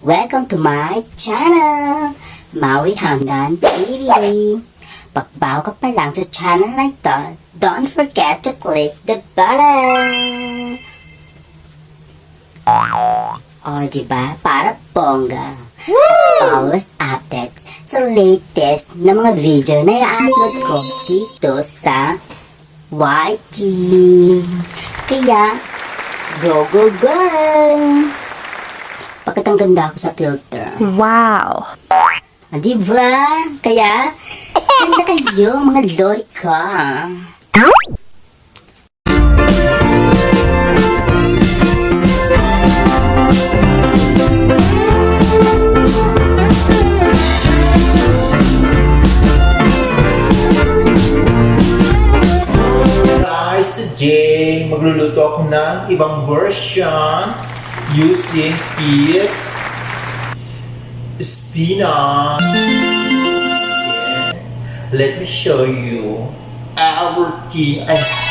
Welcome to my channel, Maui Hamdan TV. Pagbago ka pa lang sa channel na ito, don't forget to click the button. O, diba? Para bongga. At always update sa latest na mga video na i-upload ko dito sa Veggies. Kaya, go, go, go! Bakit ang ganda ako sa filter? Wow! Diba? Kaya, ganda kayo mga lori ka. Guys, today magluluto ako ng ibang version using this spinach. Yeah. Let me show you everything I